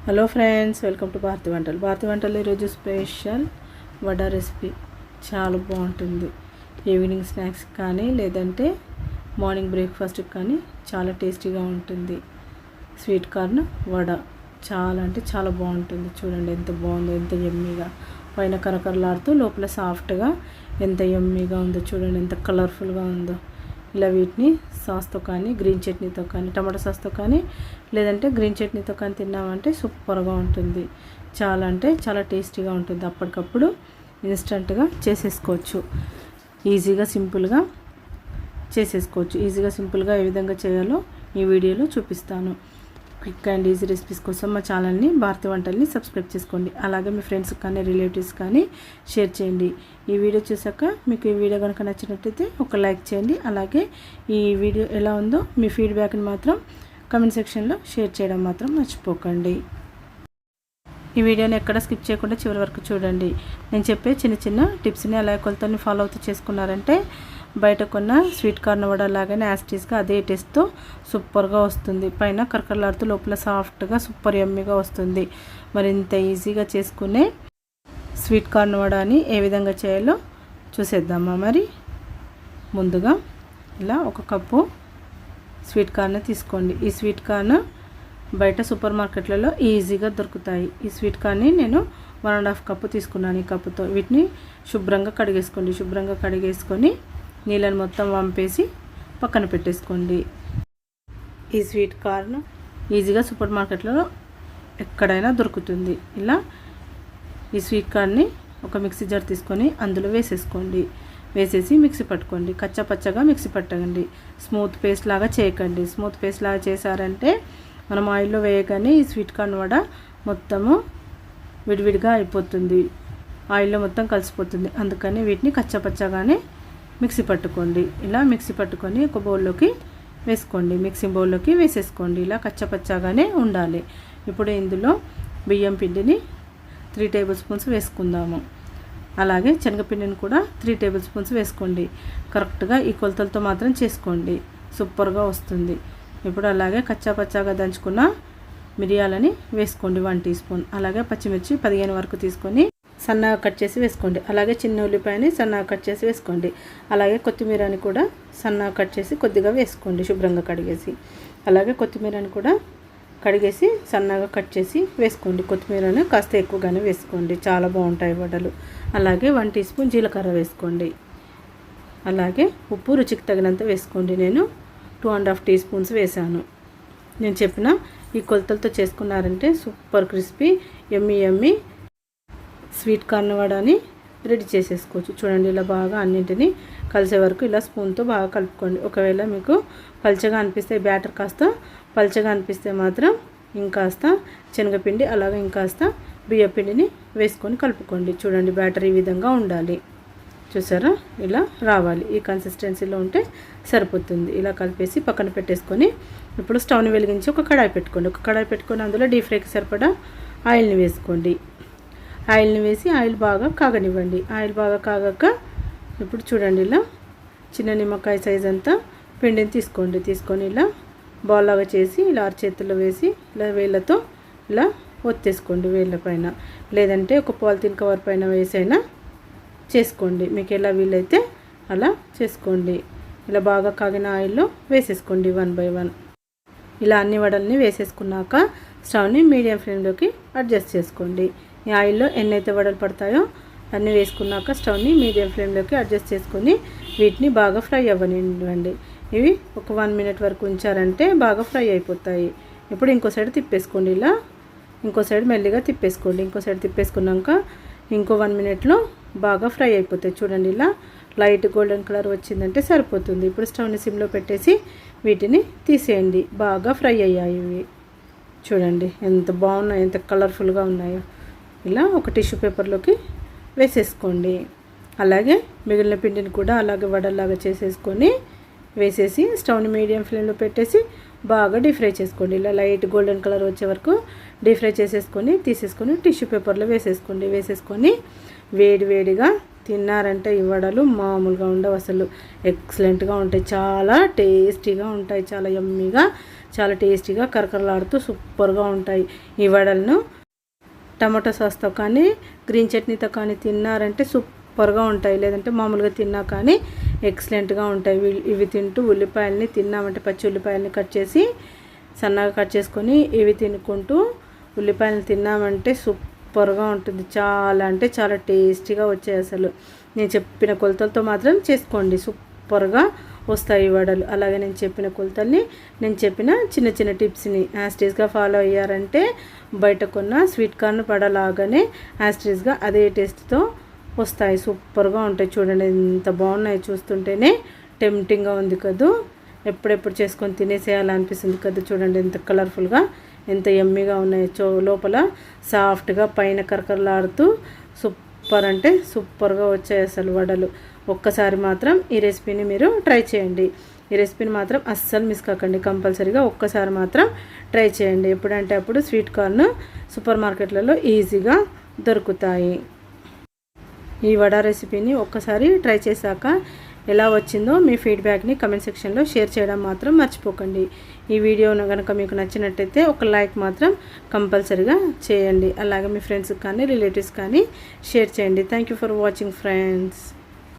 Hello friends, welcome to Bharathi వంటలు. భారతి వంటలు ఈరోజు స్పెషల్ వడ రెసిపీ చాలా బాగుంటుంది. ఈవినింగ్ స్నాక్స్ కానీ లేదంటే మార్నింగ్ బ్రేక్ఫాస్ట్కి కానీ చాలా టేస్టీగా ఉంటుంది. స్వీట్ కార్న్ వడ చాలా అంటే చాలా బాగుంటుంది. చూడండి ఎంత బాగుందో, ఎంత యమ్మీగా, పైన కరకరలాడుతూ లోపల సాఫ్ట్గా ఎంత యమ్మీగా ఉందో. చూడండి ఎంత కలర్ఫుల్గా ఉందో. ఇలా వీటిని సాస్తో కానీ గ్రీన్ చట్నీతో కానీ టమాటో సాస్తో కానీ లేదంటే గ్రీన్ చట్నీతో కానీ తిన్నామంటే సూపర్గా ఉంటుంది. చాలా అంటే చాలా టేస్టీగా ఉంటుంది. అప్పటికప్పుడు ఇన్స్టంట్గా చేసేసుకోవచ్చు. ఈజీగా సింపుల్గా చేసేసుకోవచ్చు. ఈజీగా సింపుల్గా ఏ విధంగా చేయాలో ఈ వీడియోలో చూపిస్తాను. క్విక్ అండ్ ఈజీ రెసిపీస్ కోసం మా ఛానల్ని భారతి వంటల్ని సబ్స్క్రైబ్ చేసుకోండి. అలాగే మీ ఫ్రెండ్స్కి కానీ రిలేటివ్స్ కానీ షేర్ చేయండి. ఈ వీడియో చూసాక మీకు ఈ వీడియో కనుక నచ్చినట్టయితే ఒక లైక్ చేయండి. అలాగే ఈ వీడియో ఎలా ఉందో మీ ఫీడ్బ్యాక్ని మాత్రం కామెంట్ సెక్షన్లో షేర్ చేయడం మాత్రం మర్చిపోకండి. ఈ వీడియోని ఎక్కడ స్కిప్ చేయకుండా చివరి వరకు చూడండి. నేను చెప్పే చిన్న చిన్న టిప్స్ని అలాగే కొలతల్ని ఫాలో అవుతూ చేసుకున్నారంటే బయట కొన్న స్వీట్ కార్న్ వడ లాగానే యాస్టీస్గా అదే టేస్ట్తో సూపర్గా వస్తుంది. పైన కరకరలాడుతూ లోపల సాఫ్ట్గా సూపర్ యమ్మీగా వస్తుంది. మరి ఇంత ఈజీగా చేసుకునే స్వీట్ కార్న్ వడని ఏ విధంగా చేయాలో చూసేద్దామా. మరి ముందుగా ఇలా ఒక కప్పు స్వీట్ కార్న్ తీసుకోండి. ఈ స్వీట్ కార్న్ బయట సూపర్ మార్కెట్లలో ఈజీగా దొరుకుతాయి. ఈ స్వీట్ కార్న్ని నేను 1.5 కప్పు తీసుకున్నాను. ఈ కప్పుతో వీటిని శుభ్రంగా కడిగేసుకోండి. శుభ్రంగా కడిగేసుకొని నీళ్ళని మొత్తం వంపేసి పక్కన పెట్టేసుకోండి. ఈ స్వీట్ కార్న్ ఈజీగా సూపర్ మార్కెట్లో ఎక్కడైనా దొరుకుతుంది. ఇలా ఈ స్వీట్ కార్న్ని ఒక మిక్సీ జార్ తీసుకొని అందులో వేసేసుకోండి. వేసేసి మిక్సీ పట్టుకోండి. కచ్చా పచ్చగా మిక్సీ పట్టండి. స్మూత్ పేస్ట్ లాగా చేయకండి. స్మూత్ పేస్ట్ లాగా చేశారంటే మనం ఆయిల్లో వేయగానే ఈ స్వీట్ కార్న్ వడ మొత్తము విడివిడిగా అయిపోతుంది. ఆయిల్లో మొత్తం కలిసిపోతుంది. అందుకని వీటిని కచ్చపచ్చగానే మిక్సీ పట్టుకోండి. ఇలా మిక్సీ పట్టుకొని ఒక బౌల్లోకి వేసుకోండి. మిక్సింగ్ బౌల్లోకి వేసేసుకోండి. ఇలా కచ్చపచ్చగానే ఉండాలి. ఇప్పుడు ఇందులో బియ్యం పిండిని 3 టేబుల్ స్పూన్స్ వేసుకుందాము. అలాగే శనగపిండిని కూడా 3 టేబుల్ స్పూన్స్ వేసుకోండి. కరెక్ట్గా ఈ కొలతలతో మాత్రం చేసుకోండి. సూపర్గా వస్తుంది. ఇప్పుడు అలాగే కచ్చాపచ్చాగా దంచుకున్న మిరియాలని వేసుకోండి 1 టీ స్పూన్. అలాగే పచ్చిమిర్చి 15 వరకు తీసుకొని సన్నగా కట్ చేసి వేసుకోండి. అలాగే చిన్న ఉల్లిపాయని సన్నగా కట్ చేసి వేసుకోండి. అలాగే కొత్తిమీరని కూడా సన్నగా కట్ చేసి కొద్దిగా వేసుకోండి శుభ్రంగా కడిగేసి. అలాగే కొత్తిమీరని కూడా కడిగేసి సన్నగా కట్ చేసి వేసుకోండి. కొత్తిమీరని కాస్త ఎక్కువగానే వేసుకోండి. చాలా బాగుంటాయి వడలు. అలాగే 1 టీ స్పూన్ జీలకర్ర వేసుకోండి. అలాగే ఉప్పు రుచికి తగినంత వేసుకోండి. నేను 2.5 టీ స్పూన్స్ వేసాను. నేను చెప్పిన ఈ కొలతలతో చేసుకున్నారంటే సూపర్ క్రిస్పీ యమ్మీ యమ్మీ స్వీట్ కార్న్ వడని రెడీ చేసేసుకోవచ్చు. చూడండి ఇలా బాగా అన్నింటినీ కలిసే వరకు ఇలా స్పూన్తో బాగా కలుపుకోండి. ఒకవేళ మీకు పల్చగా అనిపిస్తే బ్యాటర్ కాస్త పల్చగా అనిపిస్తే మాత్రం ఇంకాస్త శనగపిండి అలాగే ఇంకాస్త బియ్య పిండిని వేసుకొని కలుపుకోండి. చూడండి బ్యాటర్ ఈ విధంగా ఉండాలి. చూసారా ఇలా రావాలి. ఈ కన్సిస్టెన్సీలో ఉంటే సరిపోతుంది. ఇలా కలిపేసి పక్కన పెట్టేసుకొని ఇప్పుడు స్టవ్ని వెలిగించి ఒక కడాయి పెట్టుకోండి. ఒక కడాయి పెట్టుకొని అందులో డీప్ ఫ్రైకి సరిపడా ఆయిల్ని వేసుకోండి. ఆయిల్ని వేసి ఆయిల్ బాగా కాగనివ్వండి. ఆయిల్ బాగా కాగాక ఇప్పుడు చూడండి ఇలా చిన్న నిమ్మకాయ సైజ్ అంతా పిండిని తీసుకోండి. తీసుకొని ఇలా బాల్ లాగా చేసి ఇలా అరచేతుల్లో వేసి ఇలా వేళ్ళతో ఇలా ఒత్తేసుకోండి వేళ్ళ పైన. లేదంటే ఒక పాలిథిన్ కవర్ పైన వేసైనా చేసుకోండి. మీకు ఎలా వీలైతే అలా చేసుకోండి. ఇలా బాగా కాగిన ఆయిల్లో వేసేసుకోండి 1 బై 1. ఇలా అన్ని వడల్ని వేసేసుకున్నాక స్టవ్ని మీడియం ఫ్లేమ్లోకి అడ్జస్ట్ చేసుకోండి. ఈ ఆయిల్లో ఎన్నైతే వడలు పడతాయో అన్నీ వేసుకున్నాక స్టవ్ని మీడియం ఫ్లేమ్లోకి అడ్జస్ట్ చేసుకొని వీటిని బాగా ఫ్రై అవ్వనివ్వండి. ఇవి ఒక 1 మినిట్ వరకు ఉంచారంటే బాగా ఫ్రై అయిపోతాయి. ఇప్పుడు ఇంకో సైడ్ తిప్పేసుకోండి. ఇలా ఇంకో సైడ్ మెల్లిగా తిప్పేసుకోండి. ఇంకో సైడ్ తిప్పేసుకున్నాక ఇంకో 1 మినిట్లో బాగా ఫ్రై అయిపోతాయి. చూడండి ఇలా లైట్ గోల్డెన్ కలర్ వచ్చిందంటే సరిపోతుంది. ఇప్పుడు స్టవ్ని సిమ్లో పెట్టేసి వీటిని తీసేయండి. బాగా ఫ్రై అయ్యాయి ఇవి. చూడండి ఎంత బాగున్నాయి, ఎంత కలర్ఫుల్గా ఉన్నాయో. ఇలా ఒక టిష్యూ పేపర్లోకి వేసేసుకోండి. అలాగే మిగిలిన పిండిని కూడా అలాగే వడల్లాగా చేసేసుకొని వేసేసి స్టవ్ని మీడియం ఫ్లేమ్లో పెట్టేసి బాగా డీప్ ఫ్రై చేసుకోండి. ఇలా లైట్ గోల్డెన్ కలర్ వచ్చే వరకు డీప్ ఫ్రై చేసేసుకొని తీసేసుకొని టిష్యూ పేపర్లో వేసేసుకోండి. వేసేసుకొని వేడివేడిగా తిన్నారంటే ఈ వడలు మామూలుగా ఉండవు అసలు, ఎక్సలెంట్గా ఉంటాయి, చాలా టేస్టీగా ఉంటాయి, చాలా యమ్మీగా, చాలా టేస్టీగా కరకరలాడుతూ సూపర్గా ఉంటాయి. ఈ వడలను టమాటో సాస్తో కానీ గ్రీన్ చట్నీతో కానీ తిన్నారంటే సూపర్గా ఉంటాయి, లేదంటే మామూలుగా తిన్నా కానీ ఎక్సలెంట్గా ఉంటాయి. ఇవి తింటూ ఉల్లిపాయలని తిన్నామంటే పచ్చి ఉల్లిపాయలని కట్ చేసి సన్నగా కట్ చేసుకొని ఇవి తినుకుంటూ ఉల్లిపాయలను తిన్నామంటే సూపర్గా ఉంటుంది, చాలా అంటే చాలా టేస్టీగా వచ్చాయి అసలు. నేను చెప్పిన కొలతలతో మాత్రం చేసుకోండి, సూపర్గా వస్తాయి వడలు. అలాగే నేను చెప్పిన కొలతల్ని, నేను చెప్పిన చిన్న చిన్న టిప్స్ని యాస్టీస్గా ఫాలో అయ్యారంటే బయట కొన్న స్వీట్ కార్న్ వడలాగానే యాస్టీస్గా అదే టేస్ట్తో వస్తాయి, సూపర్గా ఉంటాయి. చూడండి ఎంత బాగున్నాయి, చూస్తుంటేనే టెంప్టింగ్గా ఉంది కదూ, ఎప్పుడెప్పుడు చేసుకొని తినేసేయాలనిపిస్తుంది కదా. చూడండి ఎంత కలర్ఫుల్గా, ఎంత యమ్మీగా ఉన్నాయి, లోపల సాఫ్ట్గా పైన కరకరలాడుతూ సూపర్ అంటే సూపర్గా వచ్చాయి అసలు వడలు. ఒక్కసారి మాత్రం ఈ రెసిపీని మీరు ట్రై చేయండి, ఈ రెసిపీని మాత్రం అస్సలు మిస్ కాకండి, కంపల్సరీగా ఒక్కసారి మాత్రం ట్రై చేయండి. ఎప్పుడంటే అప్పుడు స్వీట్ కార్న్ సూపర్ మార్కెట్లలో ఈజీగా దొరుకుతాయి. ఈ వడ రెసిపీని ఒక్కసారి ట్రై చేశాక ఎలా వచ్చిందో మీ ఫీడ్బ్యాక్ని కమెంట్ సెక్షన్లో షేర్ చేయడం మాత్రం మర్చిపోకండి. ఈ వీడియో కనుక మీకు నచ్చినట్టయితే ఒక లైక్ మాత్రం కంపల్సరీగా చేయండి. అలాగే మీ ఫ్రెండ్స్కి కానీ రిలేటివ్స్ కానీ షేర్ చేయండి. Thank you for watching friends.